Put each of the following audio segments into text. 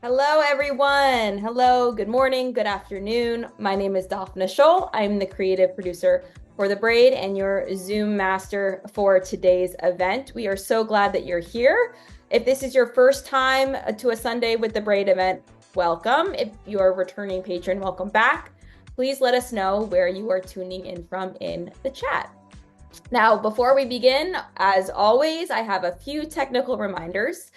Hello, everyone. Hello, good morning, good afternoon. My name is Daphna Scholl. I'm the creative producer for The Braid and your Zoom master for today's event. We are so glad that you're here. If this is your first time to a Sunday with The Braid event, welcome. If you're a returning patron, welcome back. Please let us know where you are tuning in from in the chat. Now, before we begin, as always, I have a few technical reminders.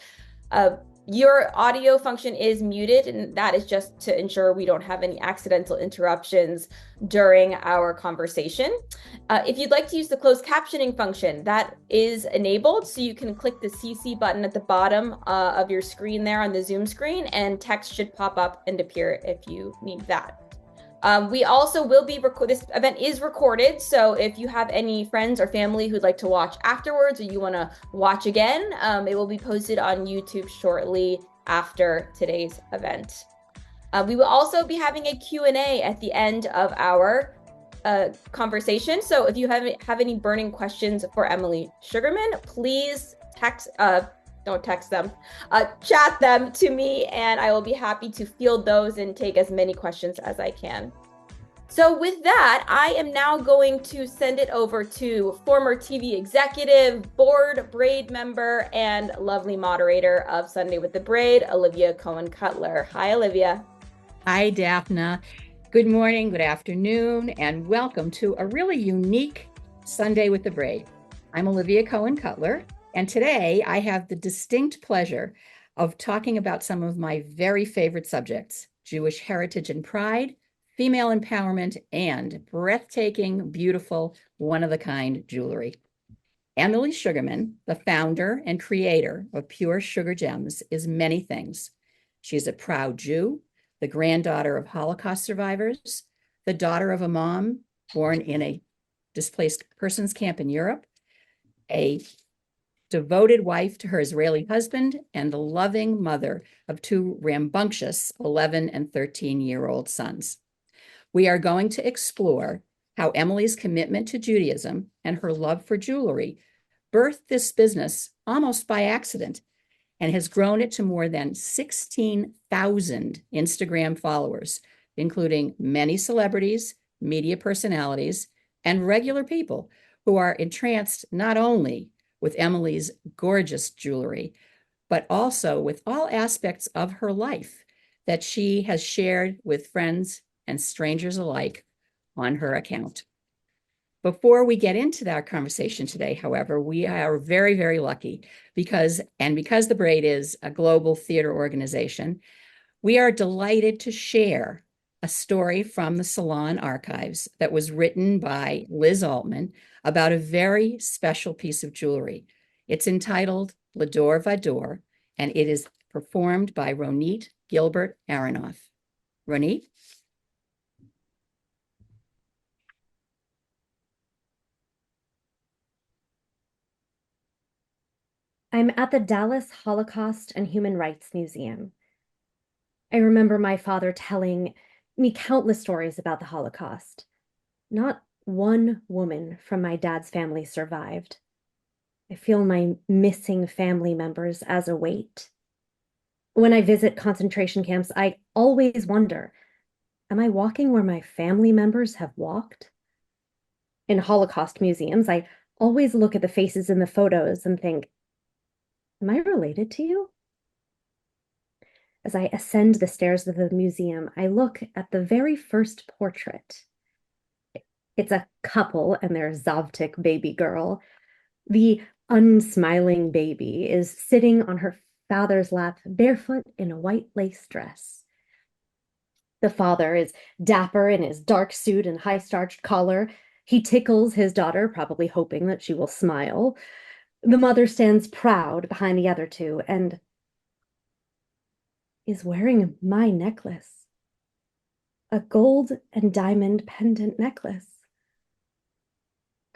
Uh, your audio function is muted, and that is just to ensure we don't have any accidental interruptions during our conversation. If you'd like to use the closed captioning function, that is enabled, so you can click the CC button at the bottom of your screen there on the Zoom screen, and text should pop up and appear if you need that. We also will be this event is recorded, so if you have any friends or family who'd like to watch afterwards or you want to watch again, it will be posted on YouTube shortly after today's event. We will also be having a Q&A at the end of our conversation. So if you have any burning questions for Emily Sugarman, please don't text them, chat them to me, and I will be happy to field those and take as many questions as I can. So with that, I am now going to send it over to former TV executive, board Braid member, and lovely moderator of Sunday with the Braid, Olivia Cohen-Cutler. Hi, Olivia. Hi, Daphna. Good morning, good afternoon, and welcome to a really unique Sunday with the Braid. I'm Olivia Cohen-Cutler, and today I have the distinct pleasure of talking about some of my very favorite subjects: Jewish heritage and pride, female empowerment, and breathtaking, beautiful, one-of-a-kind jewelry. Emily Sugarman, the founder and creator of Pure Sugar Gems, is many things. She's a proud Jew, the granddaughter of Holocaust survivors, the daughter of a mom born in a displaced persons camp in Europe, a devoted wife to her Israeli husband, and the loving mother of two rambunctious 11 and 13-year-old sons. We are going to explore how Emily's commitment to Judaism and her love for jewelry birthed this business almost by accident and has grown it to more than 16,000 Instagram followers, including many celebrities, media personalities, and regular people who are entranced not only with Emily's gorgeous jewelry, but also with all aspects of her life that she has shared with friends and strangers alike on her account. Before we get into our conversation today, however, we are very, very lucky because the Braid is a global theater organization, we are delighted to share a story from the Salon archives that was written by Liz Altman about a very special piece of jewelry. It's entitled L'Ador Vador, and it is performed by Ronit Gilbert Aronoff. Ronit? I'm at the Dallas Holocaust and Human Rights Museum. I remember my father telling me countless stories about the Holocaust. Not one woman from my dad's family survived. I feel my missing family members as a weight. When I visit concentration camps, I always wonder, am I walking where my family members have walked? In Holocaust museums, I always look at the faces in the photos and think, am I related to you? As I ascend the stairs of the museum, I look at the very first portrait. It's a couple and their Zavtik baby girl. The unsmiling baby is sitting on her father's lap, barefoot in a white lace dress. The father is dapper in his dark suit and high starched collar. He tickles his daughter, probably hoping that she will smile. The mother stands proud behind the other two and is wearing my necklace, a gold and diamond pendant necklace.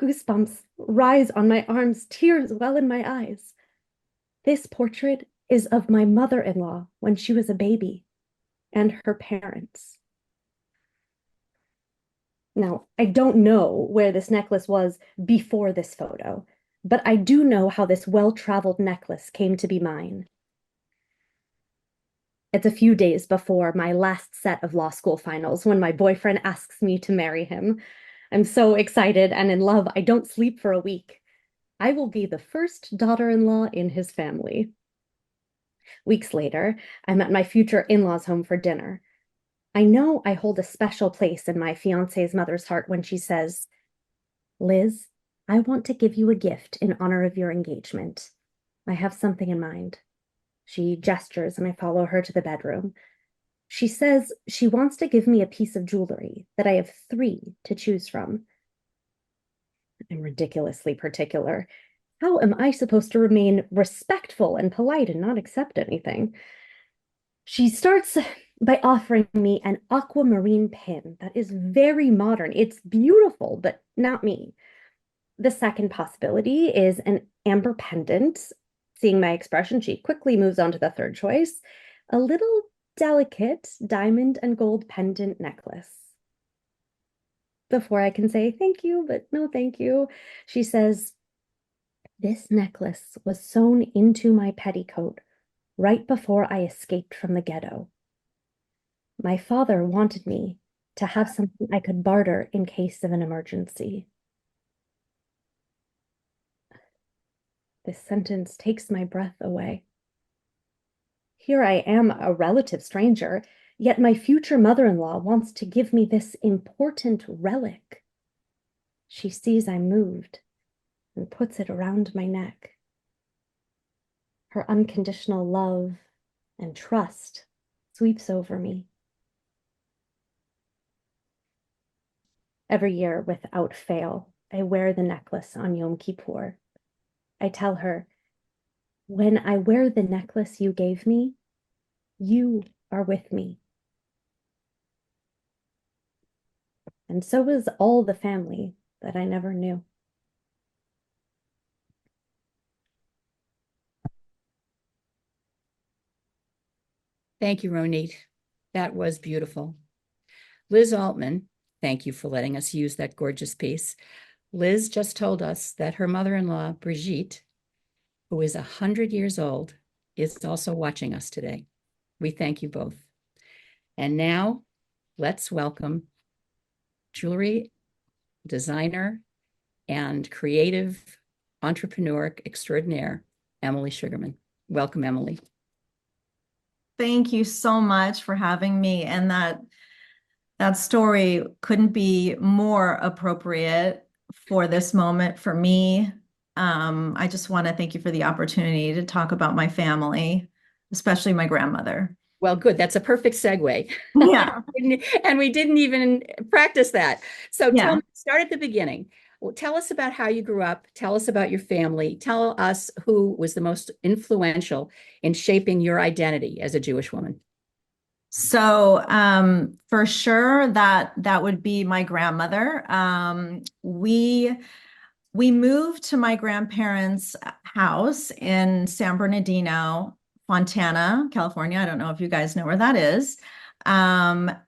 Goosebumps rise on my arms, tears well in my eyes. This portrait is of my mother-in-law when she was a baby and her parents. Now, I don't know where this necklace was before this photo, but I do know how this well-traveled necklace came to be mine. It's a few days before my last set of law school finals when my boyfriend asks me to marry him. I'm so excited and in love, I don't sleep for a week. I will be the first daughter-in-law in his family. Weeks later, I'm at my future in-laws' home for dinner. I know I hold a special place in my fiance's mother's heart when she says, Liz, I want to give you a gift in honor of your engagement. I have something in mind. She gestures and I follow her to the bedroom. She says she wants to give me a piece of jewelry that I have three to choose from. I'm ridiculously particular. How am I supposed to remain respectful and polite and not accept anything? She starts by offering me an aquamarine pin that is very modern. It's beautiful, but not me. The second possibility is an amber pendant. Seeing my expression, she quickly moves on to the third choice, a little delicate diamond and gold pendant necklace. Before I can say thank you, but no thank you, she says, this necklace was sewn into my petticoat right before I escaped from the ghetto. My father wanted me to have something I could barter in case of an emergency. This sentence takes my breath away. Here I am, a relative stranger, yet my future mother-in-law wants to give me this important relic. She sees I'm moved and puts it around my neck. Her unconditional love and trust sweeps over me. Every year, without fail, I wear the necklace on Yom Kippur. I tell her, when I wear the necklace you gave me, you are with me. And so is all the family that I never knew. Thank you, Ronit. That was beautiful. Liz Altman, thank you for letting us use that gorgeous piece. Liz just told us that her mother-in-law, Brigitte, who is 100 years old, is also watching us today. We thank you both. And now let's welcome jewelry designer and creative entrepreneur extraordinaire, Emily Sugarman. Welcome, Emily. Thank you so much for having me. And that story couldn't be more appropriate for this moment for me. I just want to thank you for the opportunity to talk about my family, especially my grandmother. Well, good. That's a perfect segue. Yeah. And we didn't even practice that. So Yeah. start at the beginning. Well, tell us about how you grew up. Tell us about your family. Tell us who was the most influential in shaping your identity as a Jewish woman. So for sure that would be my grandmother. We moved to my grandparents' house in San Bernardino, Fontana, California. I don't know if you guys know where that is.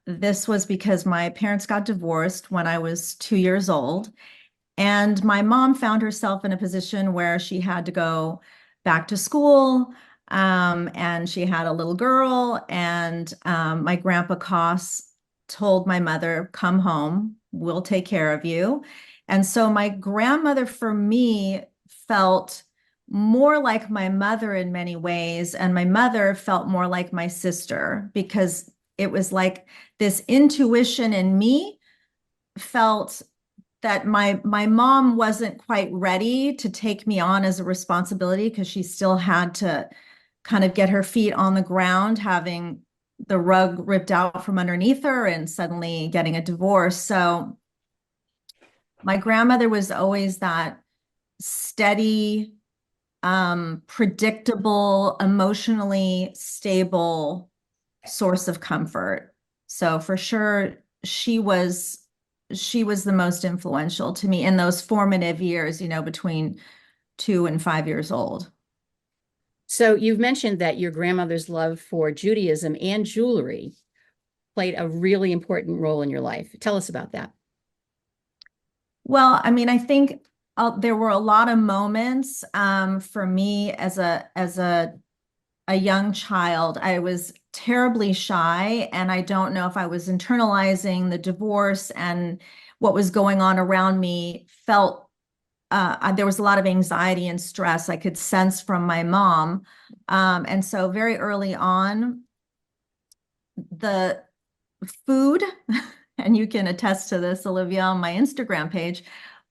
This was because my parents got divorced when I was 2 years old. And my mom found herself in a position where she had to go back to school, and she had a little girl. And my grandpa Koss told my mother, come home, we'll take care of you. And so my grandmother, for me, felt more like my mother in many ways. And my mother felt more like my sister because it was like this intuition in me felt that my mom wasn't quite ready to take me on as a responsibility because she still had to kind of get her feet on the ground, having the rug ripped out from underneath her and suddenly getting a divorce. So my grandmother was always that steady, predictable, emotionally stable source of comfort. So for sure, she was the most influential to me in those formative years, between 2 and 5 years old. So you've mentioned that your grandmother's love for Judaism and jewelry played a really important role in your life. Tell us about that. Well, I mean, I think there were a lot of moments for me as a a young child, I was terribly shy, and I don't know if I was internalizing the divorce and what was going on around me. Felt there was a lot of anxiety and stress I could sense from my mom. And so very early on, the food, and you can attest to this, Olivia, on my Instagram page,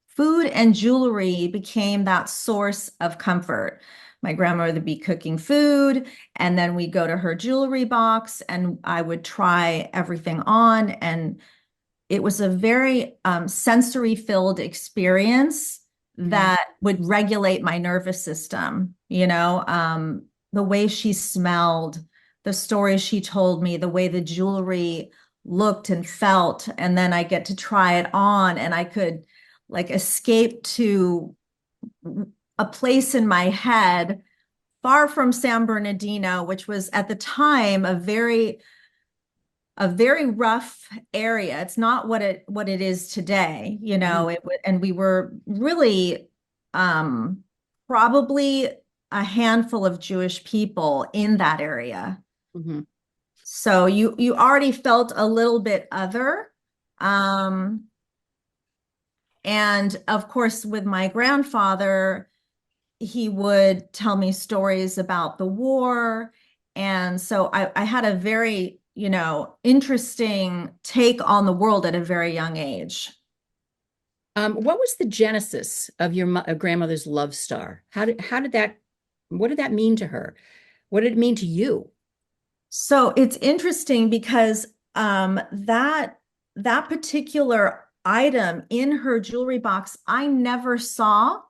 food and jewelry became that source of comfort. My grandmother would be cooking food, and then we'd go to her jewelry box, and I would try everything on. And it was a very sensory-filled experience that would regulate my nervous system. The way she smelled, the stories she told me, the way the jewelry looked and felt, and then I get to try it on, and I could like escape to a place in my head far from San Bernardino, which was at the time a very rough area. It's not what it is today, and we were really probably a handful of Jewish people in that area. Mm-hmm. So you already felt a little bit other. And of course, with my grandfather, he would tell me stories about the war. And so I had a very, interesting take on the world at a very young age. What was the genesis of your grandmother's love star? What did that mean to her? What did it mean to you? So it's interesting because that particular item in her jewelry box, I never saw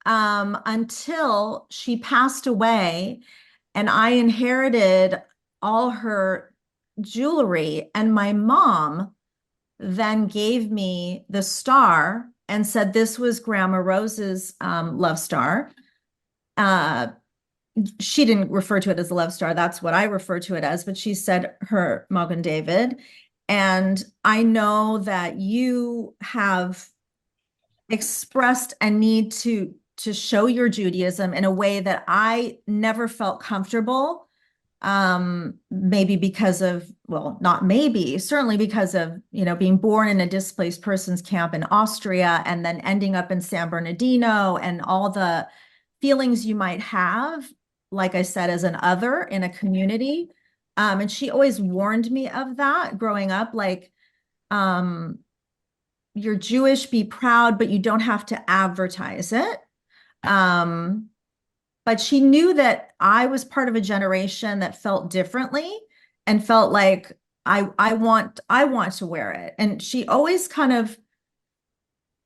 until she passed away, and I inherited all her jewelry. And my mom then gave me the star and said this was Grandma Rose's love star. She didn't refer to it as a love star. That's what I refer to it as, but she said her Magen David. And I know that you have expressed a need to show your Judaism in a way that I never felt comfortable. Maybe because of, well, not maybe, certainly because of, being born in a displaced persons camp in Austria and then ending up in San Bernardino and all the feelings you might have, like I said, as an other in a community. And she always warned me of that growing up, like, you're Jewish, be proud, but you don't have to advertise it. But she knew that I was part of a generation that felt differently and felt like I want to wear it. And she always kind of,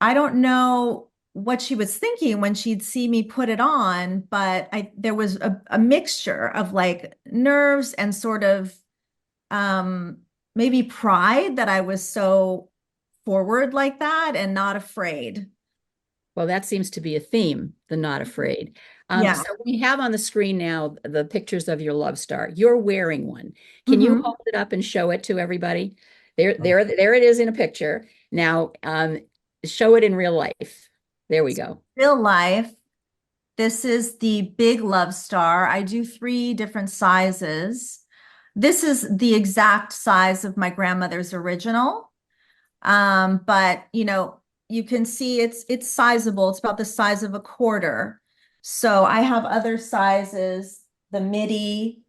I don't know what she was thinking when she'd see me put it on, but there was a mixture of like nerves and sort of maybe pride that I was so forward like that and not afraid. Well, that seems to be a theme, the not afraid. Yeah. So we have on the screen now the pictures of your love star. You're wearing one. Can you hold it up and show it to everybody? There it is in a picture. Now, show it in real life. There we go. Real life. This is the big love star. I do 3 different sizes. This is the exact size of my grandmother's original. But you can see it's sizable. It's about the size of a quarter. So I have other sizes, the midi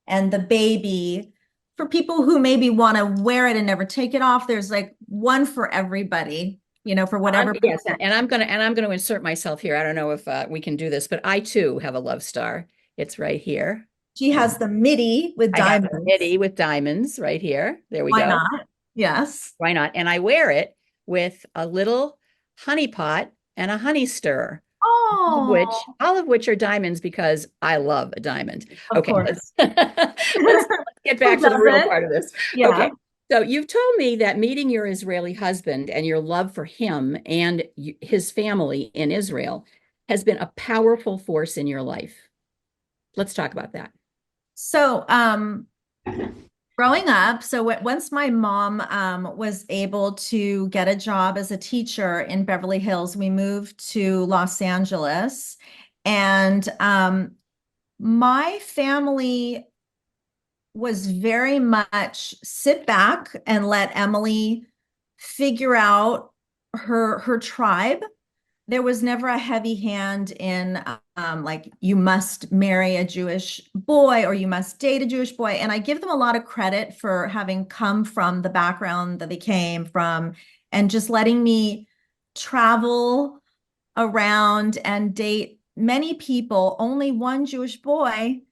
and the baby. For people who maybe want to wear it and never take it off, there's like one for everybody, for whatever. Yes, and I'm gonna insert myself here. I don't know if we can do this, but I too have a love star. It's right here. She has the midi with I have diamonds. the midi with diamonds right here. There we Why go. not? Yes. Why not? And I wear it with a little honey pot and a honey stir. Oh, All of which are diamonds because I love a diamond. of Okay, course. let's get back to the real part of this. Yeah. Okay, so you've told me that meeting your Israeli husband and your love for him and his family in Israel has been a powerful force in your life. Let's talk about that. So, growing up, once my mom was able to get a job as a teacher in Beverly Hills, we moved to Los Angeles. And my family was very much sit back and let Emily figure out her tribe. There was never a heavy hand in like you must marry a Jewish boy or you must date a Jewish boy. And I give them a lot of credit for having come from the background that they came from and just letting me travel around and date many people, only one Jewish boy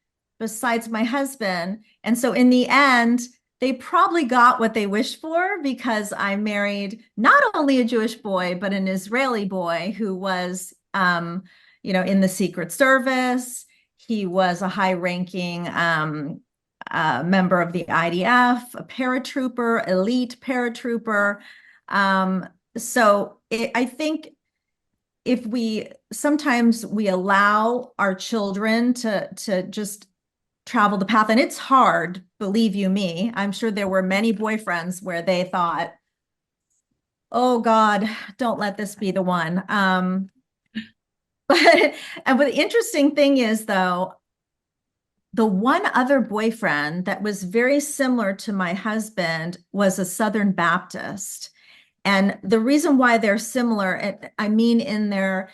besides my husband. And so in the end, they probably got what they wished for because I married not only a Jewish boy, but an Israeli boy who was, in the Secret Service. He was a high-ranking member of the IDF, a paratrooper, elite paratrooper. I think if sometimes we allow our children to just travel the path, and it's hard, believe you me. I'm sure there were many boyfriends where they thought, oh God, don't let this be the one. But the interesting thing is, though, the one other boyfriend that was very similar to my husband was a Southern Baptist. And the reason why they're similar, I mean, in their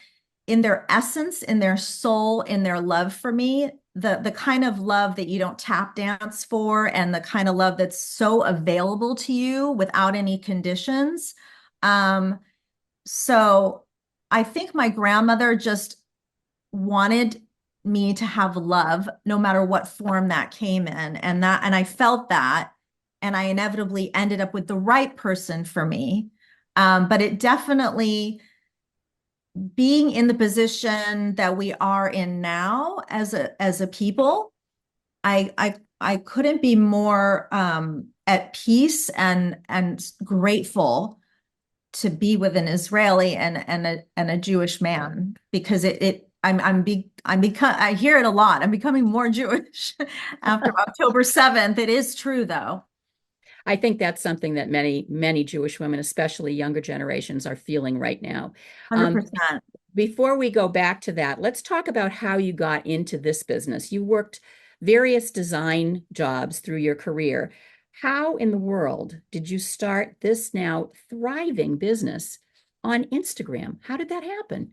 essence, in their soul, in their love for me, the kind of love that you don't tap dance for, and the kind of love that's so available to you without any conditions. So I think my grandmother just wanted me to have love, no matter what form that came in, and I felt that, and I inevitably ended up with the right person for me. But it definitely, being in the position that we are in now as a people, I couldn't be more at peace and grateful to be with an Israeli and a Jewish man, because I hear it a lot. I'm becoming more Jewish after October 7th. It is true, though. I think that's something that many, many Jewish women, especially younger generations, are feeling right now. 100%. Before we go back to that, let's talk about how you got into this business. You worked various design jobs through your career. How in the world did you start this now thriving business on Instagram? How did that happen?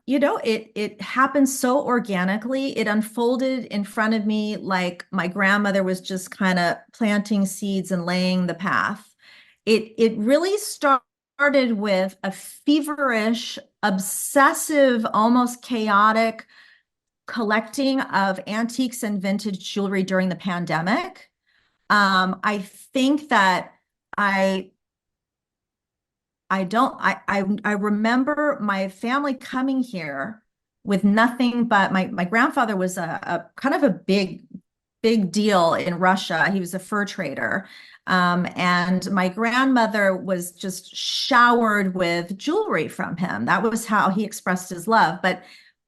It happened so organically. It unfolded in front of me like my grandmother was just kind of planting seeds and laying the path. It really started with a feverish, obsessive, almost chaotic collecting of antiques and vintage jewelry during the pandemic. I think that I I don't I remember my family coming here with nothing but my grandfather was a kind of a big deal in Russia. He was a fur trader. And my grandmother was just showered with jewelry from him. That was how he expressed his love. But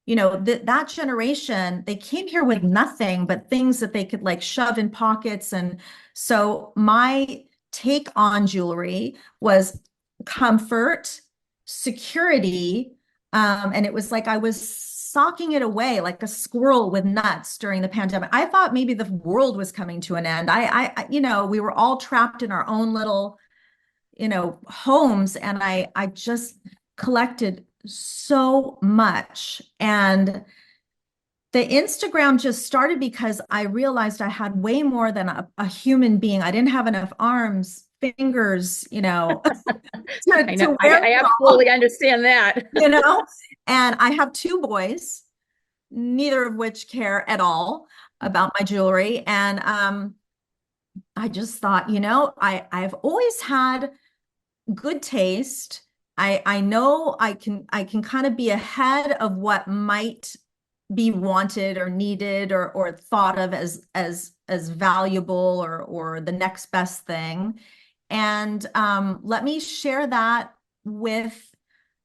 that generation, they came here with nothing but things that they could like shove in pockets. And so my take on jewelry was comfort, security, and it was like I was socking it away like a squirrel with nuts during the pandemic. I thought maybe the world was coming to an end. We were all trapped in our own little, homes, and I just collected so much. And the Instagram just started because I realized I had way more than a human being. I didn't have enough arms, fingers, to wear I absolutely understand that. And I have two boys, neither of which care at all about my jewelry. And I just thought, I've always had good taste. I know I can kind of be ahead of what might be wanted or needed or thought of as valuable or the next best thing. And let me share that with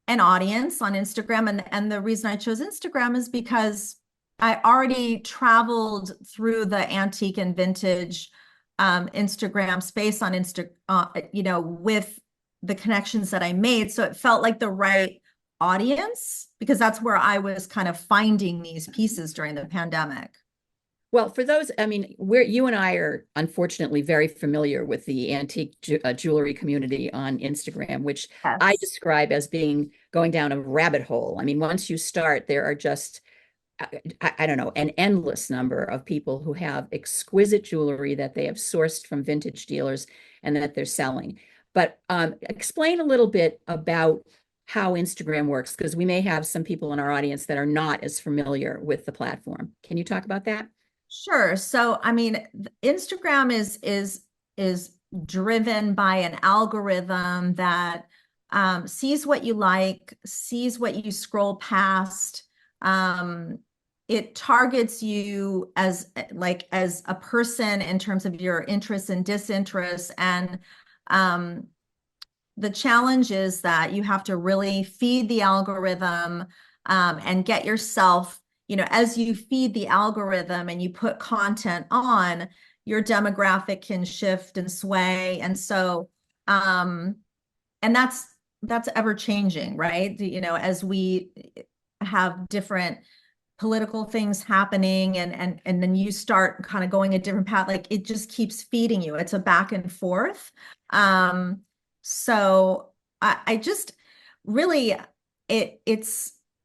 an audience on Instagram. And the reason I chose Instagram is because I already traveled through the antique and vintage Instagram space with the connections that I made. So it felt like the right audience? Because that's where I was kind of finding these pieces during the pandemic. Well, for those, I mean, you and I are unfortunately very familiar with the antique jewelry community on Instagram, which I Yes. describe as being going down a rabbit hole. I mean, once you start, there are just I don't know, an endless number of people who have exquisite jewelry that they have sourced from vintage dealers and that they're selling. But explain a little bit about how Instagram works, because we may have some people in our audience that are not as familiar with the platform. Can you talk about that? Sure. So, I mean, Instagram is driven by an algorithm that sees what you like, sees what you scroll past. Um, it targets you as as a person in terms of your interests and disinterests. And um, the challenge is that you have to really feed the algorithm and get yourself, as you feed the algorithm and you put content on, your demographic can shift and sway. And so, and that's ever changing, right? As we have different political things happening and then you start kind of going a different path, like it just keeps feeding you. It's a back and forth. So I just really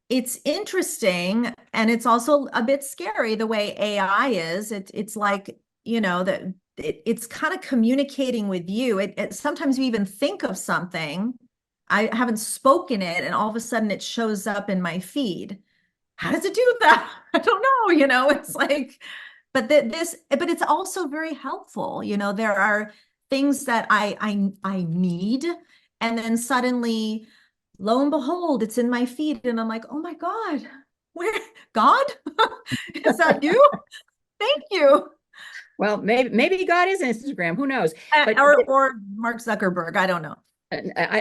it's interesting, and it's also a bit scary the way AI is. It's like, that it's kind of communicating with you. Sometimes you even think of something, I haven't spoken it, and all of a sudden it shows up in my feed. How does it do that? I don't know, it's like, but but it's also very helpful. There are things that I need, and then suddenly, lo and behold, it's in my feed, and I'm like, oh my God, where, God? Is that you? Thank you. Well, maybe God is Instagram. Who knows? But Or Mark Zuckerberg. I don't know.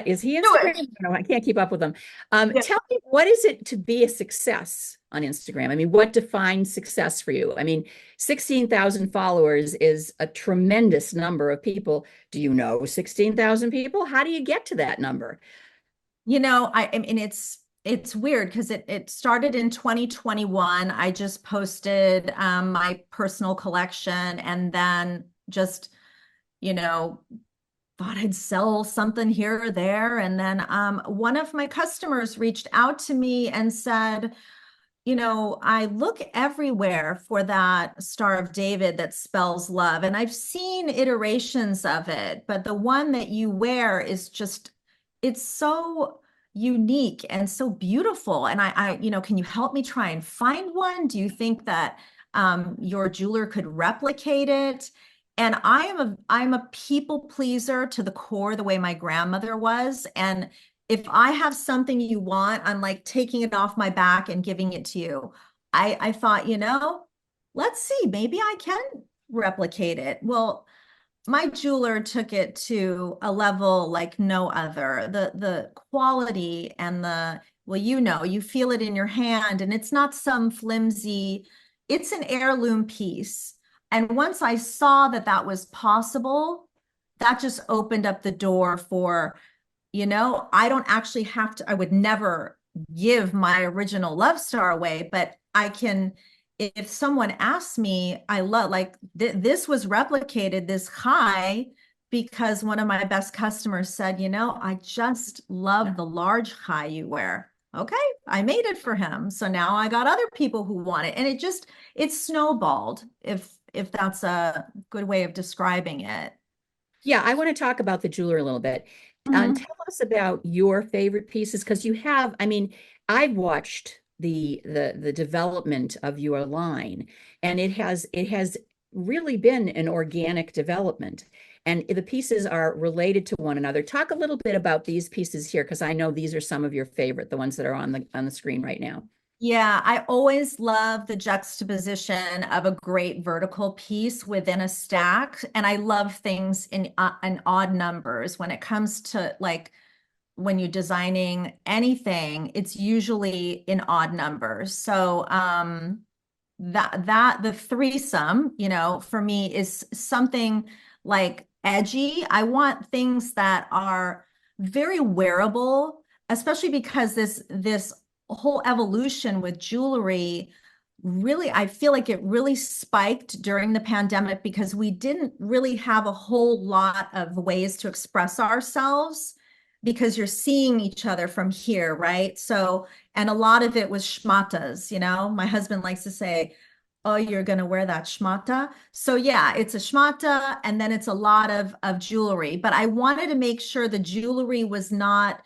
is he Do Instagram? it. No, I can't keep up with them. Yeah. Tell me, what is it to be a success on Instagram? I mean, what defines success for you? I mean, 16,000 followers is a tremendous number of people. Do you know 16,000 people? How do you get to that number? I mean, it's weird because it started in 2021. I just posted my personal collection, and then just, you know, thought I'd sell something here or there. And then one of my customers reached out to me and said, I look everywhere for that Star of David that spells love. And I've seen iterations of it, but the one that you wear is just, it's so unique and so beautiful. And can you help me try and find one? Do you think that your jeweler could replicate it? And I'm a people pleaser to the core, the way my grandmother was. And if I have something you want, I'm like taking it off my back and giving it to you. I thought, let's see, maybe I can replicate it. Well, my jeweler took it to a level like no other. The quality and well, you feel it in your hand, and it's not some flimsy, it's an heirloom piece. And once I saw that that was possible, that just opened up the door for, I don't actually have to, I would never give my original Love Star away, but I can, if someone asks me, I love, like, this was replicated this high because one of my best customers said, I just love the large high you wear. Okay, I made it for him. So now I got other people who want it. And it snowballed, if that's a good way of describing it. Yeah, I want to talk about the jeweler a little bit. And Mhm. tell us about your favorite pieces, because you have, I mean, I've watched the development of your line, and it has really been an organic development. And the pieces are related to one another. Talk a little bit about these pieces here, because I know these are some of your favorite, the ones that are on the screen right now. Yeah, I always love the juxtaposition of a great vertical piece within a stack. And I love things in odd numbers. When it comes to, like, when you're designing anything, it's usually in odd numbers. So that the threesome, for me is something like edgy. I want things that are very wearable, especially because this whole evolution with jewelry really, I feel like it really spiked during the pandemic because we didn't really have a whole lot of ways to express ourselves because you're seeing each other from here, right? So, and a lot of it was schmatas, you know, my husband likes to say, oh, you're going to wear that schmata. So yeah, it's a schmata and then it's a lot of jewelry, but I wanted to make sure the jewelry was not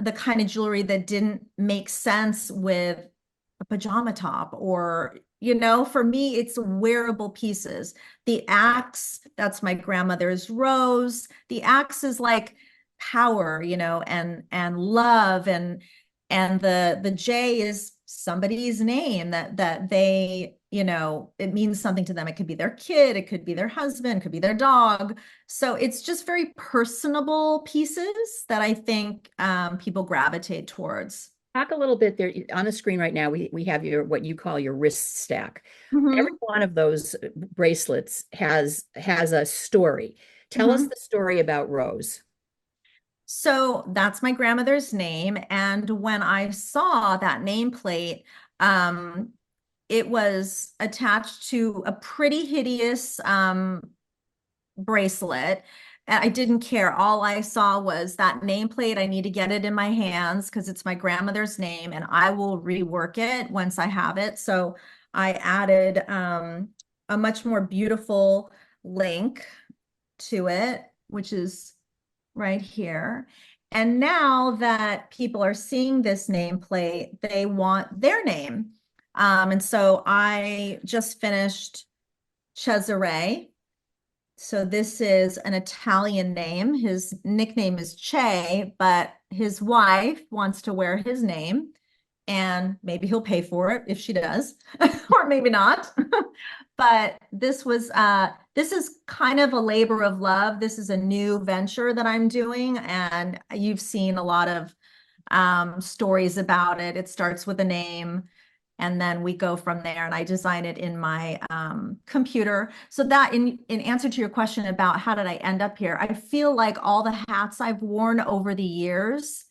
the kind of jewelry that didn't make sense with a pajama top or, you know, for me, it's wearable pieces. The axe, that's my grandmother's rose. The axe is like power, you know, and love and the J is somebody's name that they, you know, it means something to them. It could be their kid, it could be their husband, it could be their dog. So it's just very personable pieces that I think people gravitate towards. Talk a little bit there on the screen right now. We have your what you call your wrist stack. Every Mhm, one of those bracelets has a story. Tell us mhm. the story about Rose. So that's my grandmother's name. And when I saw that nameplate, um, it was attached to a pretty hideous bracelet. And I didn't care. All I saw was that nameplate. I need to get it in my hands because it's my grandmother's name and I will rework it once I have it. So I added a much more beautiful link to it, which is right here. And now that people are seeing this nameplate, they want their name. And so I just finished Cesare. So this is an Italian name. His nickname is Che, but his wife wants to wear his name, and maybe he'll pay for it if she does, or maybe not. But this is kind of a labor of love. This is a new venture that I'm doing, and you've seen a lot of stories about it. It starts with a name and then we go from there and I design it in my computer. So that in answer to your question about how did I end up here, I feel like all the hats I've worn over the years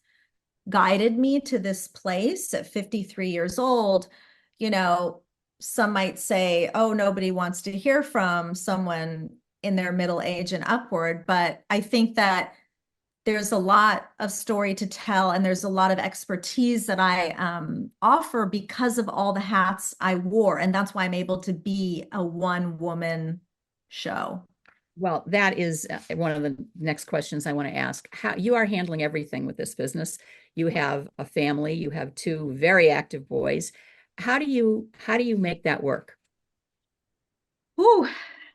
guided me to this place at 53 years old. You know, some might say, oh, nobody wants to hear from someone in their middle age and upward. But I think that there's a lot of story to tell and there's a lot of expertise that I offer because of all the hats I wore. And that's why I'm able to be a one woman show. Well, that is one of the next questions I want to ask. How you are handling everything with this business. You have a family, you have two very active boys. How do you make that work? Ooh,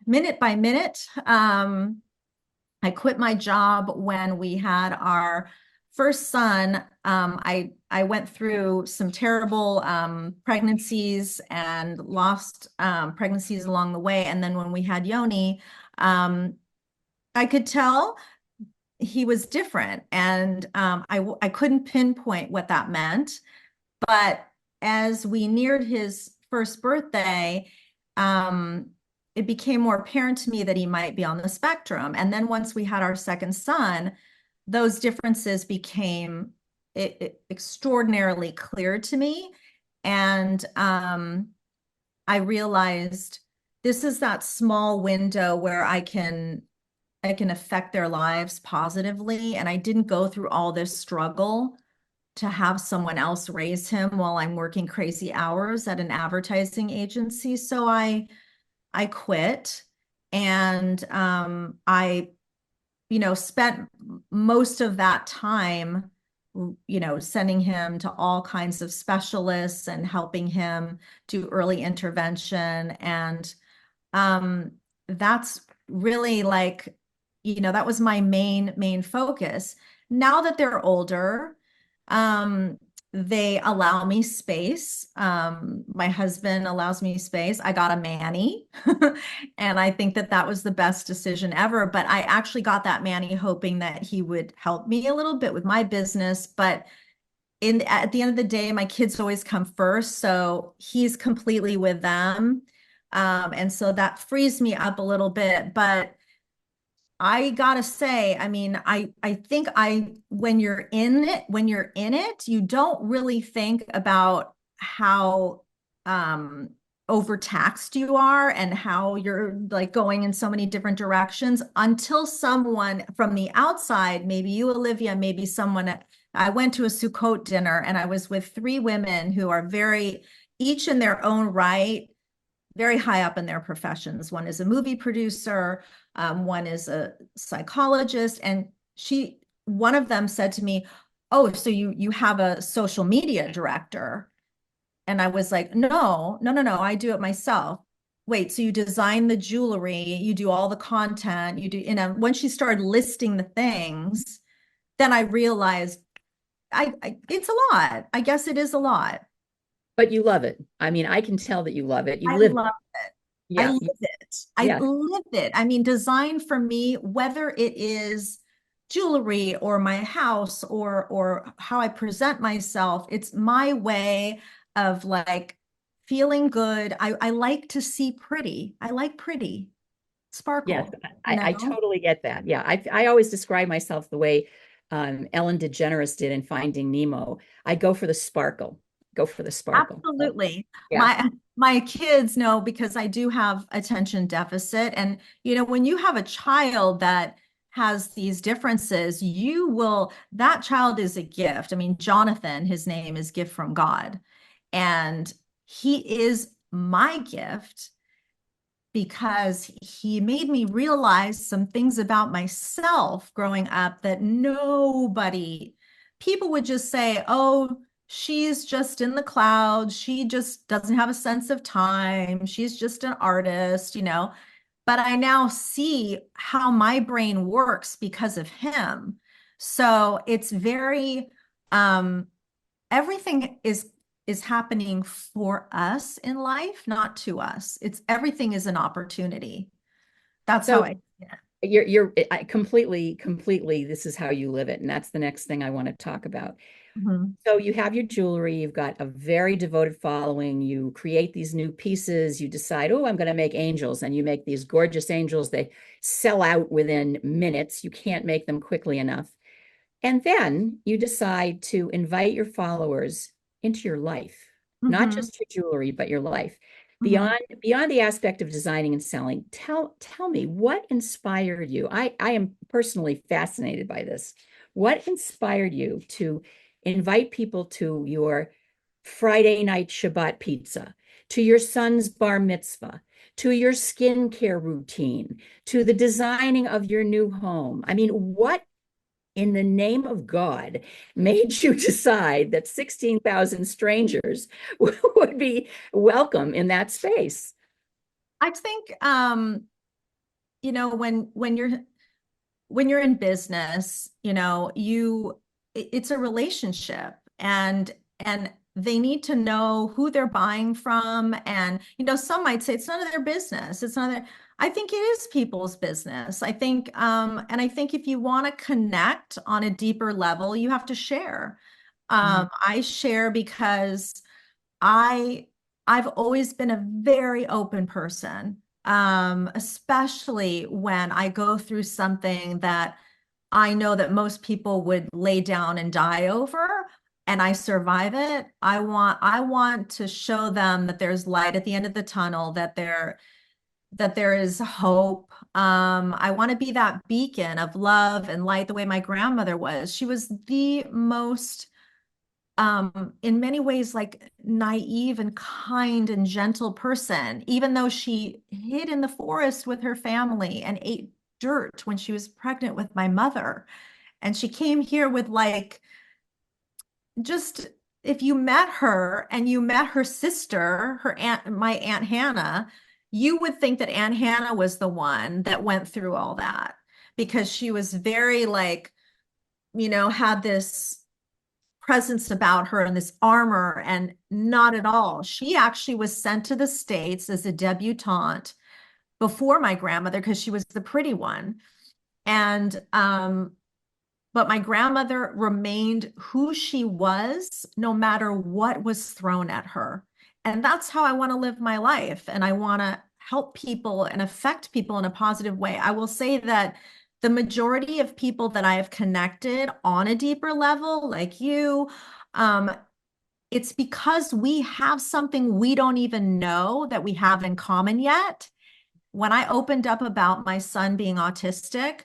minute by minute. I quit my job when we had our first son. I went through some terrible pregnancies and lost pregnancies along the way. And then when we had Yoni, um, I could tell he was different, and I couldn't pinpoint what that meant. But as we neared his first birthday, um, it became more apparent to me that he might be on the spectrum. And then once we had our second son, those differences became extraordinarily clear to me. And I realized this is that small window where I can affect their lives positively. And I didn't go through all this struggle to have someone else raise him while I'm working crazy hours at an advertising agency. So I quit and I, you know, spent most of that time, you know, sending him to all kinds of specialists and helping him do early intervention. And um, that's really like, you know, that was my main focus. Now that they're older, um, they allow me space. My husband allows me space. I got a Manny, and I think that that was the best decision ever. But I actually got that Manny hoping that he would help me a little bit with my business. But at the end of the day, my kids always come first, so he's completely with them. And so that frees me up a little bit. But I gotta say, I mean, I think when you're in it, you don't really think about how overtaxed you are and how you're like going in so many different directions until someone from the outside, maybe you, Olivia, maybe someone. I went to a Sukkot dinner and I was with three women who are each in their own right, very high up in their professions. One is a movie producer, one is a psychologist, and one of them said to me, "Oh, so you have a social media director?" And I was like, "No, no, no, no, I do it myself." Wait, so you design the jewelry, you do all the content, you do, when she started listing the things, then I realized it's a lot. I guess it is a lot. But you love it. I mean, I can tell that you love it. You I live love it. it. I Yeah. live it. I Yeah. live it. I mean, design for me, whether it is jewelry or my house or how I present myself, it's my way of like feeling good. I like to see pretty. I like pretty, Yes, sparkle, you I know? totally get that. Yeah, I always describe myself the way Ellen DeGeneres did in Finding Nemo. I go for the sparkle. Go for the sparkle. So, Absolutely. yeah, My kids know because I do have attention deficit. And when you have a child that has these differences, that child is a gift. I mean, Jonathan, his name is gift from God. And he is my gift because he made me realize some things about myself growing up that people would just say, "Oh, she's just in the clouds. She just doesn't have a sense of time. She's just an artist." But I now see how my brain works because of him. So it's um, everything is happening for us in life, not to us. It's everything is an opportunity. That's how so I see it. completely, this is how you live it. And that's the next thing I want to talk about. Mhm. So you have your jewelry, you've got a very devoted following, you create these new pieces, you decide, oh, I'm going to make angels, and you make these gorgeous angels. They sell out within minutes. You can't make them quickly enough. And then you decide to invite your followers into your life, not Mhm. just your jewelry, but your life. Mhm. Beyond the aspect of designing and selling, tell me what inspired you. I am personally fascinated by this. What inspired you to invite people to your Friday night Shabbat pizza, to your son's bar mitzvah, to your skincare routine, to the designing of your new home? I mean, what in the name of God made you decide that 16,000 strangers would be welcome in that space? I think when you're in business, it's a relationship, and they need to know who they're buying from. And some might say it's none of their business. It's none of their, I think it is people's business. I think if you want to connect on a deeper level, you have to share. Mhm. I share because I I've always been a very open person, especially when I go through something that I know that most people would lay down and die over, and I survive it. I want to show them that there's light at the end of the tunnel, that there is hope. I want to be that beacon of love and light the way my grandmother was. She was the most in many ways like naive and kind and gentle person, even though she hid in the forest with her family and ate dirt when she was pregnant with my mother. And she came here with like just if you met her and you met her sister, my Aunt Hannah, you would think that Aunt Hannah was the one that went through all that because she was very like, had this presence about her and this armor, and not at all. She actually was sent to the States as a debutante before my grandmother because she was the pretty one. And but my grandmother remained who she was no matter what was thrown at her. And that's how I want to live my life. And I want to help people and affect people in a positive way. I will say that the majority of people that I have connected on a deeper level, like you, it's because we have something we don't even know that we have in common yet. When I opened up about my son being autistic,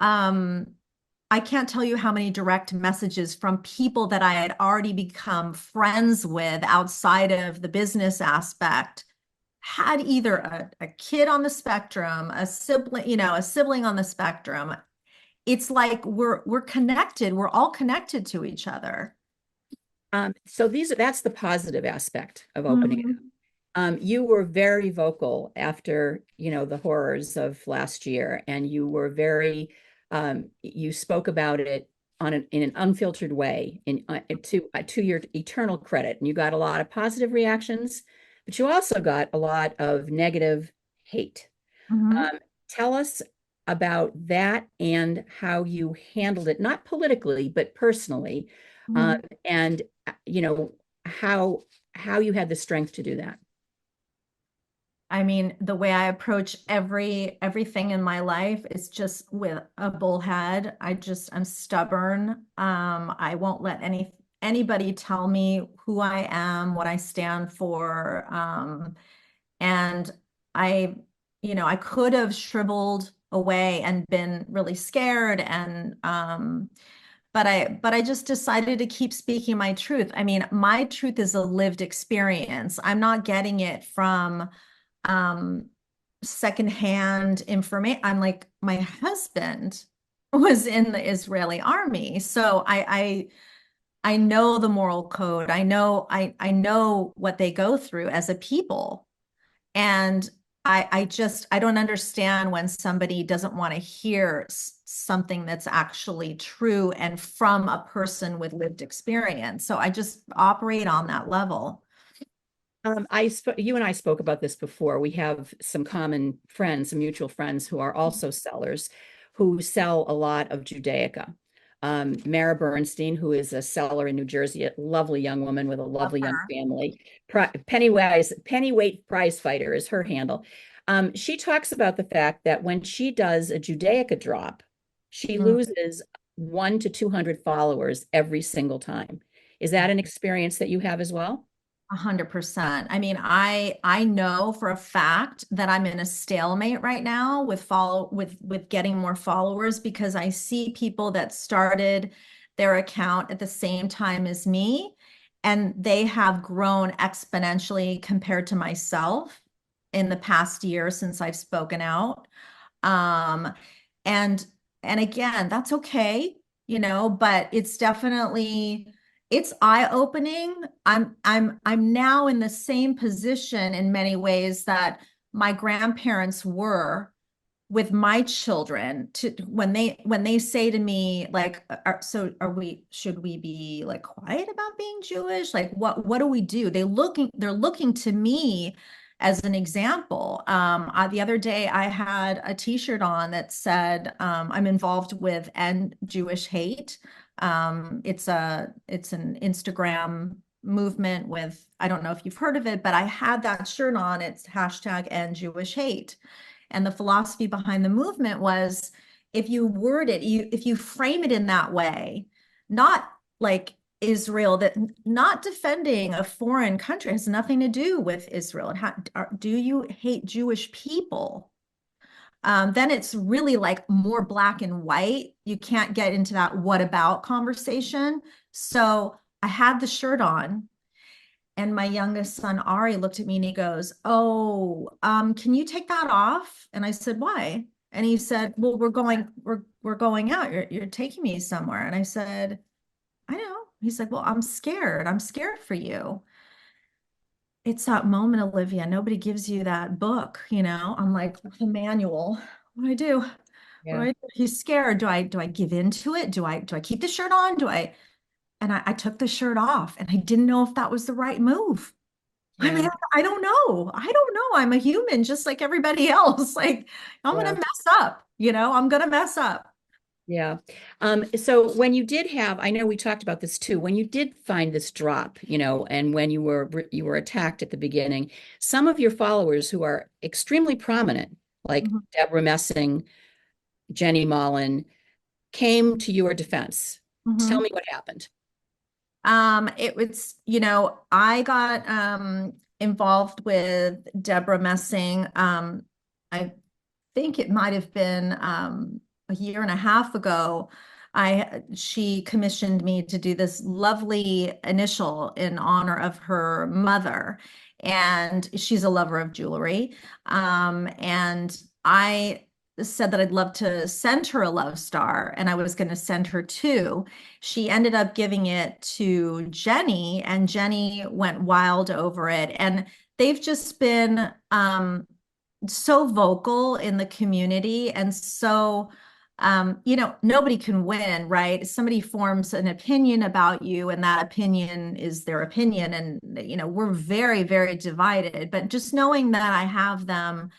I can't tell you how many direct messages from people that I had already become friends with outside of the business aspect had either a kid on the spectrum, a sibling, a sibling on the spectrum. It's like we're connected. We're all connected to each other. So that's the positive aspect of opening it up. You were very vocal after, the horrors of last year, and you were you spoke about it in an unfiltered way, to your eternal credit, and you got a lot of positive reactions, but you also got a lot of negative hate. Mhm. Tell us about that and how you handled it, not politically, but personally, Mhm. and you know how how you had the strength to do that. I mean, the way I approach everything in my life is just with a bullhead. I'm stubborn. I won't let anybody tell me who I am, what I stand for. And I, I could have shriveled away and been really scared and but I just decided to keep speaking my truth. I mean, my truth is a lived experience. I'm not getting it from um secondhand information. I'm like, my husband was in the Israeli army, so I know the moral code. I know what they go through as a people. And I don't understand when somebody doesn't want to hear something that's actually true and from a person with lived experience. So I just operate on that level. You and I spoke about this before. We have some common friends, some mutual friends who are also sellers who sell a lot of Judaica. Mara Bernstein, who is a seller in New Jersey, a lovely young woman with a Love lovely young her. family. Pennyweight prize fighter is her handle. She talks about the fact that when she does a Judaica drop, she Mm. loses 1 to 200 followers every single time. Is that an experience that you have as well? 100%. I mean, I know for a fact that I'm in a stalemate right now with getting more followers because I see people that started their account at the same time as me, and they have grown exponentially compared to myself in the past year since I've spoken out. Um, and and again, that's okay, but it's eye-opening. I'm now in the same position in many ways that my grandparents were with my children to when they say to me like should we be like quiet about being Jewish, like what do we do? They're looking to me as an example. The other day I had a t-shirt on that said I'm involved with End Jewish Hate. It's an Instagram movement with, I don't know if you've heard of it, but I had that shirt on. It's hashtag End Jewish Hate. And the philosophy behind the movement was if you word it, if you frame it in that way, not like Israel, that not defending a foreign country has nothing to do with Israel. Do you hate Jewish people? Then it's really like more black and white. You can't get into that what about conversation. So I had the shirt on, and my youngest son, Ari, looked at me and he goes, "Oh, can you take that off?" And I said, "Why?" And he said, "Well, we're going out. You're taking me somewhere." And I said, "I know." He's like, "Well, I'm scared. I'm scared for you." It's that moment, Olivia. Nobody gives you that book. I'm like, the manual. What do I do? What do Yeah. I do? He's scared. Do I give into it? Do I keep the shirt on? And I took the shirt off and I didn't know if that was the right move. I mean, Yeah. I don't know. I don't know. I'm a human just like everybody else. Like, I'm gonna Yeah. mess up, I'm gonna mess up. Yeah. So when you did I know we talked about this too, when you did find this drop, and when you were attacked at the beginning, some of your followers who are extremely prominent, like Mhm. Deborah Messing, Jenny Mullen, came to your defense. Tell Mhm. me what happened. It was, I got involved with Deborah Messing. I think it might have been a year and a half ago. She commissioned me to do this lovely initial in honor of her mother, and she's a lover of jewelry. And I said that I'd love to send her a love star, and I was going to send her two. She ended up giving it to Jenny, and Jenny went wild over it. And they've just been so vocal in the community and so nobody can win, right? Somebody forms an opinion about you and that opinion is their opinion, and we're very, very divided. But just knowing that I have them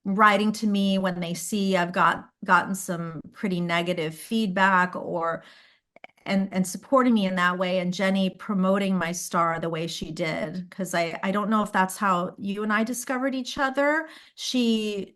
writing to me when they see I've gotten some pretty negative feedback, or and supporting me in that way, and Jenny promoting my star the way she did, because I don't know if that's how you and I discovered each other. She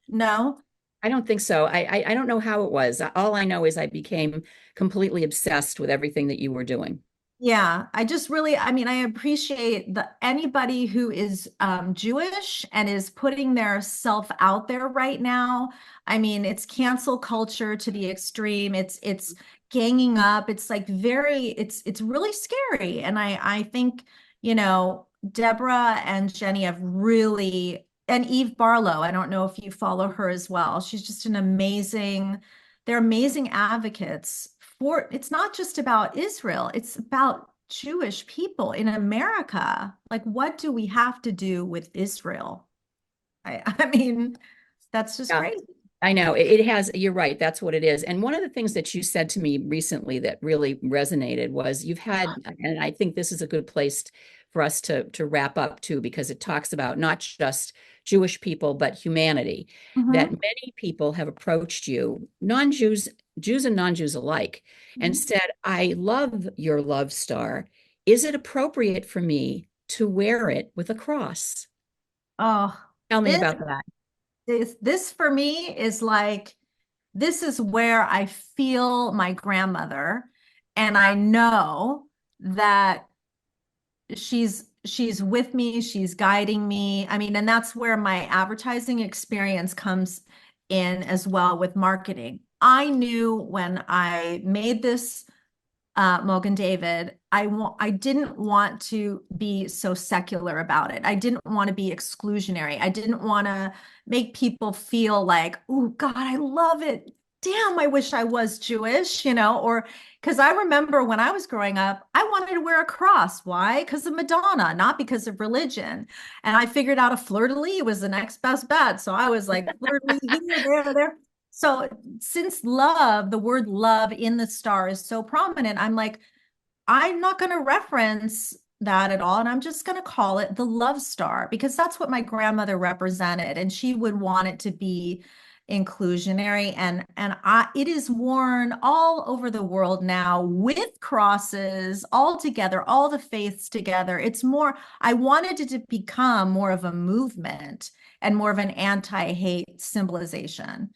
No. I don't think so. I don't know how it was. All I know is I became completely obsessed with everything that you were doing. Yeah, I just really, I mean, I appreciate the anybody who is Jewish and is putting their self out there right now. I mean, it's cancel culture to the extreme. It's ganging up. It's like it's really scary. And I think, Deborah and Jenny have really, and Eve Barlow, I don't know if you follow her as well. She's just they're amazing advocates for, it's not just about Israel, it's about Jewish people in America. Like, what do we have to do with Israel? I mean, that's just Yeah. crazy. I know it has, you're right. That's what it is. And one of the things that you said to me recently that really resonated was you've had, and I think this is a good place for us to wrap up too, because it talks about not just Jewish people, but humanity, that Mhm. many people have approached you, non-Jews, Jews and non-Jews alike, and Mhm. said, I love your love star. Is it appropriate for me to wear it with a cross? Oh, Tell me this about that. this for me is like, this is where I feel my grandmother, and I know that she's with me, she's guiding me. I mean, and that's where my advertising experience comes in as well with marketing. I knew when I made this Mogan David, I didn't want to be so secular about it. I didn't want to be exclusionary. I didn't want to make people feel like, oh God, I love it. Damn, I wish I was Jewish, or because I remember when I was growing up, I wanted to wear a cross. Why? Because of Madonna, not because of religion. And I figured out a fleur-de-lis was the next best bet. So I was like, fleur-de-lis here, there, there. So since love, the word love in the star is so prominent, I'm like, I'm not going to reference that at all. And I'm just going to call it the love star, because that's what my grandmother represented. And she would want it to be inclusionary. It is worn all over the world now with crosses all together, all the faiths together. It's more, I wanted it to become more of a movement and more of an anti-hate symbolization.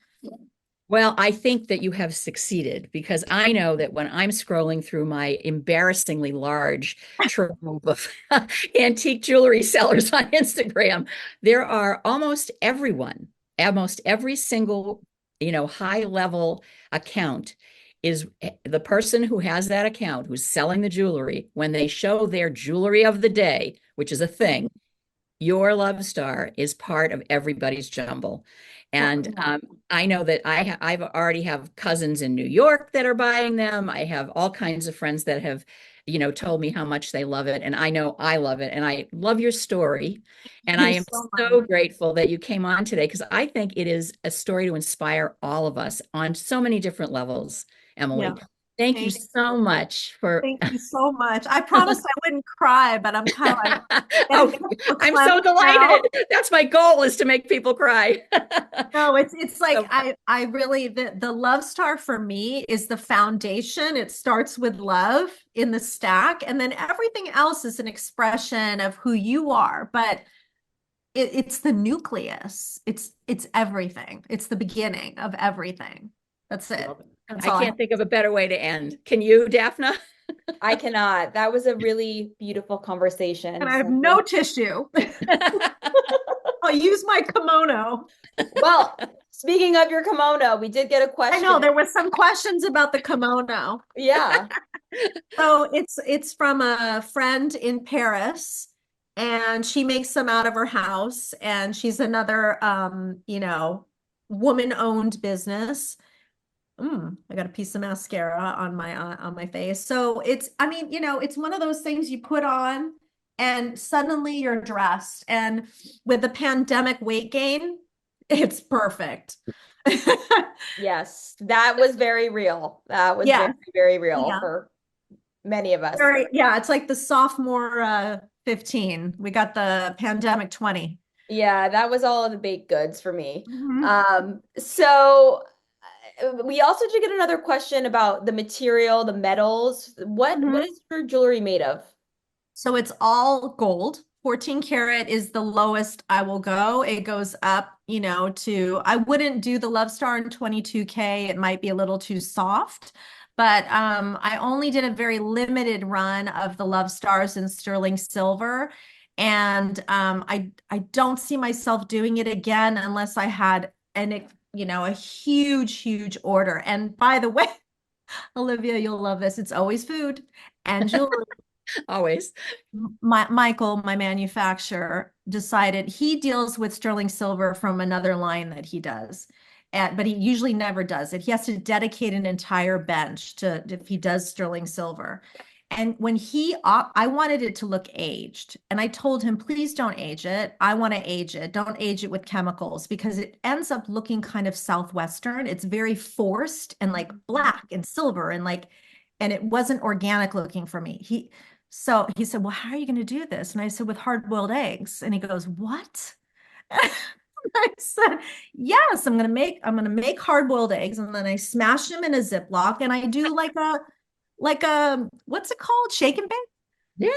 Well, I think that you have succeeded because I know that when I'm scrolling through my embarrassingly large trove of antique jewelry sellers on Instagram, there are almost every single, high level account is the person who has that account who's selling the jewelry when they show their jewelry of the day, which is a thing. Your love star is part of everybody's jumble. Well, And I know that I've already have cousins in New York that are buying them. I have all kinds of friends that have, told me how much they love it. And I know I love it. And I love your story. And thank I you am so much. so grateful that you came on today because I think it is a story to inspire all of us on so many different levels, Yeah. Emily. Thank you Thank so much for Thank you so much. I promised I wouldn't cry, but I'm kind of like getting Oh, I'm so verklempt now. delighted. That's my goal is to make people cry. No, it's like So, I really, the love star for me is the foundation. It starts with love in the stack, and then everything else is an expression of who you are. But it's the nucleus. It's everything. It's the beginning of everything. That's it. Love it. That's I all I can't think of a better way to end. Can you, Daphna? I cannot. That was a really beautiful conversation, and I have Cynthia. no tissue. I'll use my kimono. Well, speaking of your kimono, we did get a I know question. there was some questions about the kimono. Yeah. So it's from a friend in Paris, and she makes them out of her house, and she's another woman-owned business. I got a piece of mascara on my face. So I mean, it's one of those things you put on and suddenly you're dressed. And with the pandemic weight gain, it's perfect. Yes, that was very real. That was Yeah. very, very real Yeah. for many of us. Yeah, it's like the sophomore 15. We got the pandemic 20. Yeah, that was all of the baked goods for me. Mhm. So we also did get another question about the material, the metals. What Mhm. is your jewelry made of? So it's all gold. 14 karat is the lowest I will go. It goes up, I wouldn't do the Love Star in 22K. It might be a little too soft, but I only did a very limited run of the Love Stars in sterling silver. And I don't see myself doing it again unless I had a huge, huge order. And by the way, Olivia, you'll love this. It's always food and jewelry. Always. Michael, my manufacturer, decided he deals with sterling silver from another line that he does. But he usually never does it. He has to dedicate an entire bench to if he does sterling silver. And when I wanted it to look aged. And I told him, please don't age it. I want to age it. Don't age it with chemicals because it ends up looking kind of Southwestern. It's very forced and like black and silver and it wasn't organic looking for me. So he said, well, how are you going to do this? And I said, with hard-boiled eggs. And he goes, what? I said, yes, I'm gonna make hard-boiled eggs, and then I smash them in a Ziploc, and I do like a what's it called? Shake and bake? Yeah.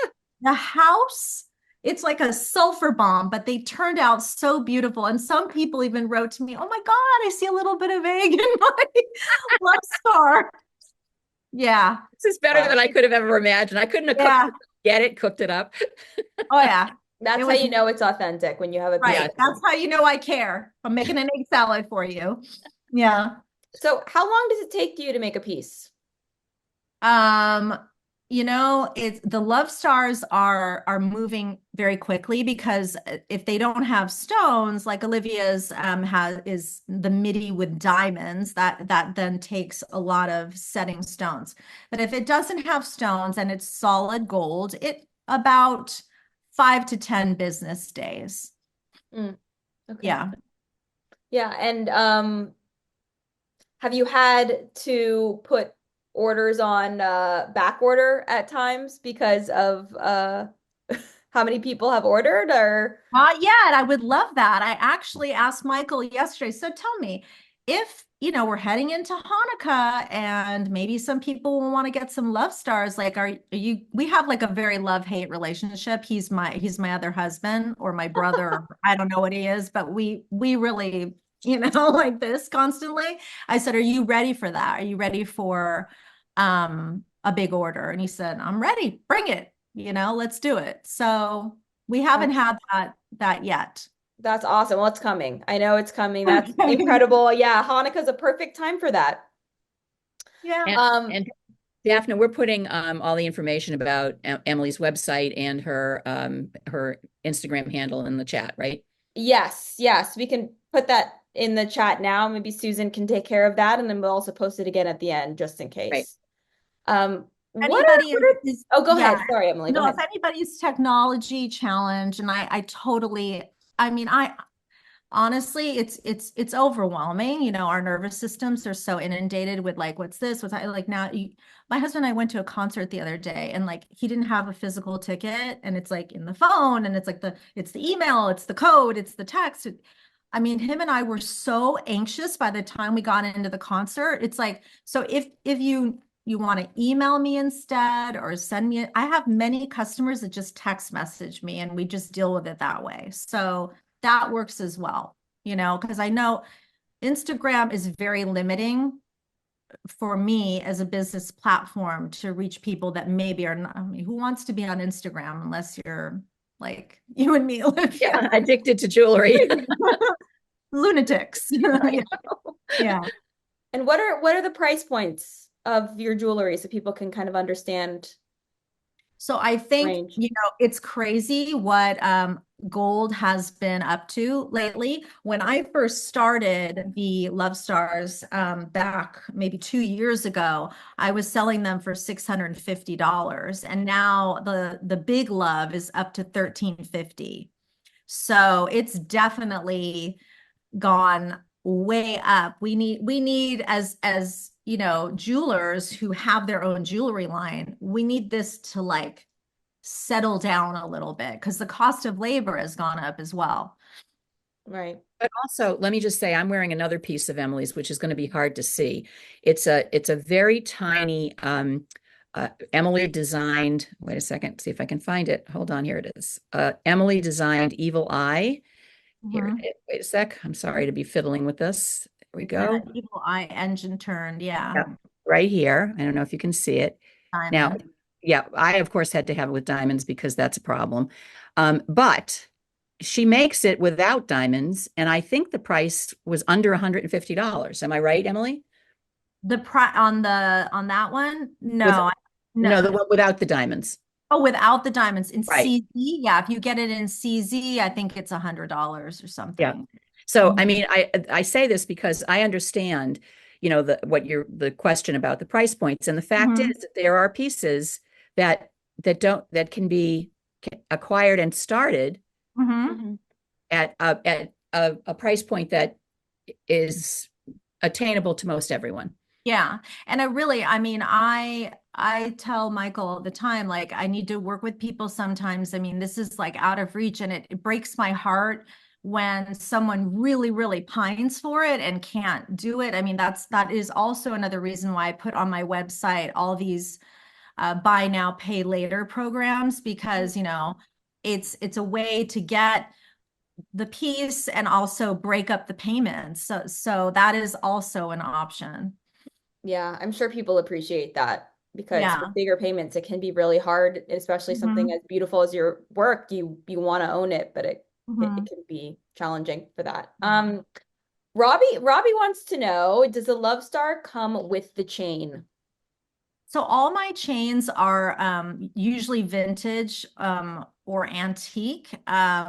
The house. It's like a sulfur bomb, but they turned out so beautiful. And some people even wrote to me, oh my God, I see a little bit of egg in my Love Star. Yeah. This is better than I could have ever imagined. I couldn't have Yeah. cooked it up. Oh yeah. That's It how was you know it's authentic when you have a piece. right. That's how you know I care. I'm making an egg salad for you. Yeah. So how long does it take you to make a piece? Um, it's the Love Stars are moving very quickly because if they don't have stones, like Olivia's is the midi with diamonds, that then takes a lot of setting stones. But if it doesn't have stones and it's solid gold, it about 5 to 10 business days. Okay. Yeah. Yeah, and have you had to put orders on back order at times because of how many people have ordered or Not yet. I would love that. I actually asked Michael yesterday. So tell me, if we're heading into Hanukkah and maybe some people will want to get some love stars, like are you we have like a very love-hate relationship. He's my other husband or my brother, or I don't know what he is, but we really, like this constantly. I said, "Are you ready for that? Are you ready for a big order?" And he said, "I'm ready. Bring it. Let's do it." So we haven't had that yet. that's awesome. Well, it's coming. I know it's coming. That's Okay. incredible. Yeah, Hanukkah's a perfect time for that. Yeah. And Daphne, we're putting all the information about Emily's website and her Instagram handle in the chat, right? Yes, yes, we can put that in the chat now. Maybe Susan can take care of that, and then we'll also post it again at the end just in Right. case. Anybody Oh, go yeah. ahead. Sorry, Emily. Go No, if ahead. anybody's technology challenge, and I totally, I mean, I honestly, it's overwhelming. Our nervous systems are so inundated with like, what's this? What's that? Like now, my husband and I went to a concert the other day, and like he didn't have a physical ticket, and it's like in the phone, and it's like it's the email, it's the code, it's the text. I mean, him and I were so anxious by the time we got into the concert. It's like, so if you you want to email me instead or send me, I have many customers that just text message me and we just deal with it that way. So that works as well, because I know Instagram is very limiting for me as a business platform to reach people that maybe are not, I mean, who wants to be on Instagram unless you're like you and me, Olivia? Yeah, addicted to jewelry. Lunatics. Yeah. And what are the price points of your jewelry so people can kind of understand So I think, range? it's crazy what gold has been up to lately. When I first started the Love Stars back maybe 2 years ago, I was selling them for $650. And now the big love is up to $1,350. So it's definitely gone way up. We need as jewelers who have their own jewelry line, we need this to like settle down a little bit because the cost of labor has gone up as well. Right. But also, let me just say, I'm wearing another piece of Emily's, which is going to be hard to see. It's a very tiny Emily designed. Wait a second, see if I can find it. Hold on, here it is. Emily designed Evil Eye. Here, wait a sec. I'm sorry to be fiddling with this. There we Yeah, go. evil eye engine turned. Yeah. Yeah, right here. I don't know if you can see it. Now, Diamond. yeah, I of course had to have it with diamonds because that's a problem. But she makes it without diamonds, and I think the price was under $150. Am I right, Emily? The price on that one? With No, no, no. the one without the diamonds. Oh, without the diamonds in Right. CZ. Yeah, if you get it in CZ, I think it's $100 or Yeah. something. So, I Mhm. mean, I say this because I understand, the question about the price points, and the fact is Mhm. that there are pieces that that can be acquired and started Mhm. Mhm. at a price point that is attainable to most everyone. Yeah. And I mean, I tell Michael all the time, like, I need to work with people sometimes. I mean, this is like out of reach and it breaks my heart when someone really, really pines for it and can't do it. I mean, that is also another reason why I put on my website all these buy now, pay later programs because, it's a way to get the piece and also break up the payments. So that is also an option. Yeah, I'm sure people appreciate that because Yeah. with bigger payments, it can be really hard, especially something Mhm. as beautiful as your work. You want to own it, but it Mhm. can be challenging for that. Yeah. Robbie wants to know, does a Love Star come with the chain? So all my chains are usually vintage or antique.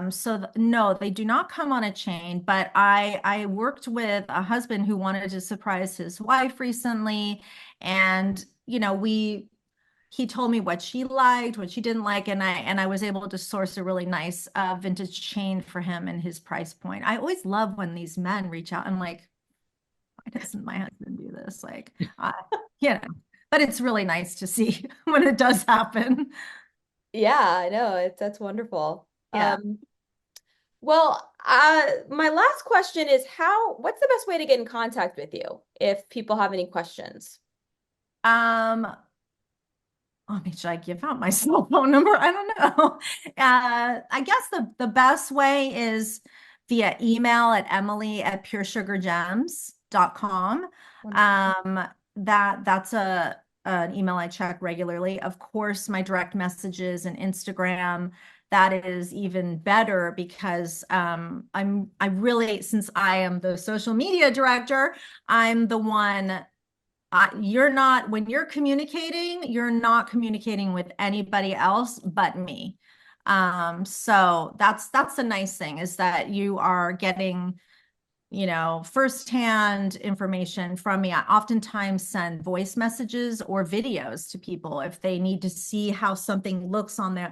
So no, they do not come on a chain, but I worked with a husband who wanted to surprise his wife recently. And, he told me what she liked, what she didn't like, and I was able to source a really nice vintage chain for him and his price point. I always love when these men reach out and like, why doesn't my husband do this? Like, you know, but it's really nice to see when it does happen. Yeah, I know. That's wonderful. Yeah. Well, my last question is what's the best way to get in contact with you if people have any questions? Um, I mean, should I give out my cell phone number? I don't know. I guess the best way is via email at emily@puresugargems.com. Wonderful. That's an email I check regularly. Of course, my direct messages and Instagram, that is even better because I really, since I am the social media director, I'm the one you're not, when you're not communicating with anybody else but me. So that's the nice thing is that you are getting, firsthand information from me. I oftentimes send voice messages or videos to people if they need to see how something looks on a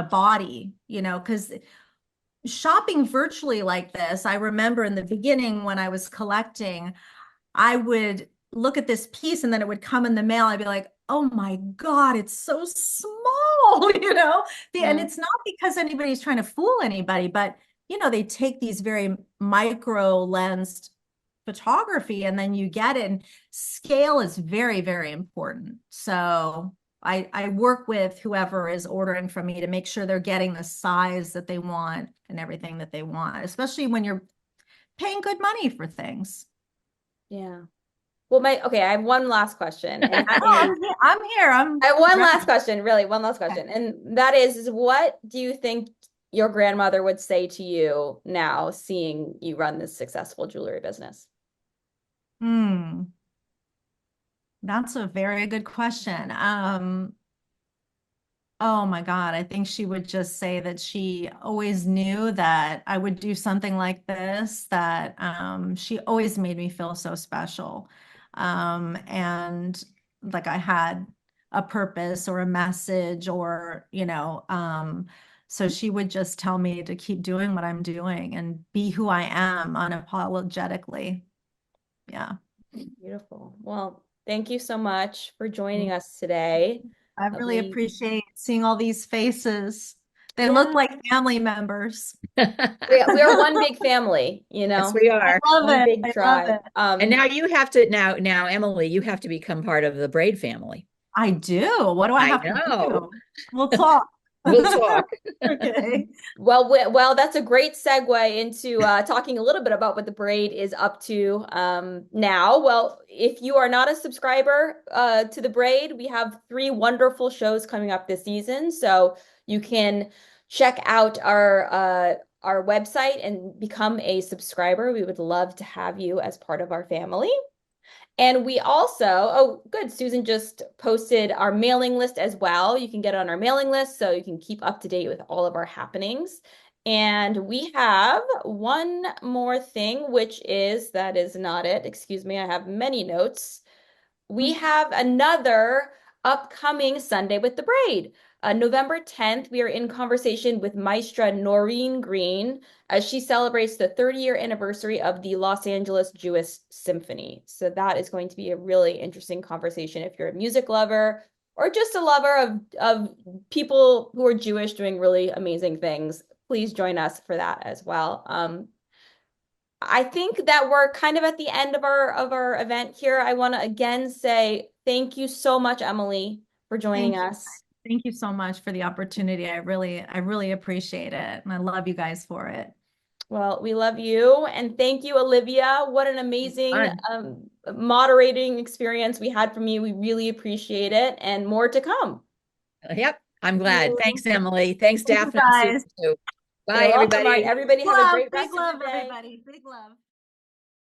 body, because shopping virtually like this, I remember in the beginning when I was collecting, I would look at this piece and then it would come in the mail. I'd be like, oh my God, it's so small, And Mm, it's not because anybody's trying to fool anybody, but they take these very micro lensed photography and then you get it. And scale is very, very important. So I work with whoever is ordering from me to make sure they're getting the size that they want and everything that they want, especially when you're paying good money for things. Yeah. Well, okay, I have one last question, and that Oh, is, I'm here. I have one ready. last question, really, one last question, and that is what do you think your grandmother would say to you now, seeing you run this successful jewelry business? Hmm. That's a very good question. Oh my God, I think she would just say that she always knew that I would do something like this, that she always made me feel so special. And like I had a purpose or a message or, so she would just tell me to keep doing what I'm doing and be who I am unapologetically. Yeah. Beautiful. Well, thank you so much for joining us today. I really We, appreciate seeing all these faces. They look yeah, like family members. we are one big family, Yes, we I are. love one it. big I love tribe. it. And now you have to now Emily, you have to become part of the Braid family. I do. What do I I have to know. do? We'll talk. We'll talk. Okay. Well, that's a great segue into talking a little bit about what the Braid is up to now. Well, if you are not a subscriber to the Braid, we have 3 wonderful shows coming up this season. So you can check out our website and become a subscriber. We would love to have you as part of our family. And we also, oh, good, Susan just posted our mailing list as well. You can get on our mailing list so you can keep up to date with all of our happenings. And we have one more thing, which is, that is not it. Excuse me, I have many notes. We have another upcoming Sunday with the Braid. November 10th, we are in conversation with Maestra Noreen Green as she celebrates the 30-year anniversary of the Los Angeles Jewish Symphony. So that is going to be a really interesting conversation if you're a music lover or just a lover of people who are Jewish doing really amazing things. Please join us for that as well. I think that we're kind of at the end of our event here. I want to again say thank you so much, Emily, for joining Thank you. us. Thank you so much for the opportunity. I really appreciate it. And I love you guys for it. Well, we love you. And thank you, Olivia. What an amazing Fun. moderating experience we had from you. We really appreciate it. And more to come. Yep. I'm Thank glad. you. Thanks, Emily. Thanks, Thank you Daphne and Susan guys. too. You're Bye, welcome. All right, everybody. everybody have a great Big rest of love, the day. everybody. Big love.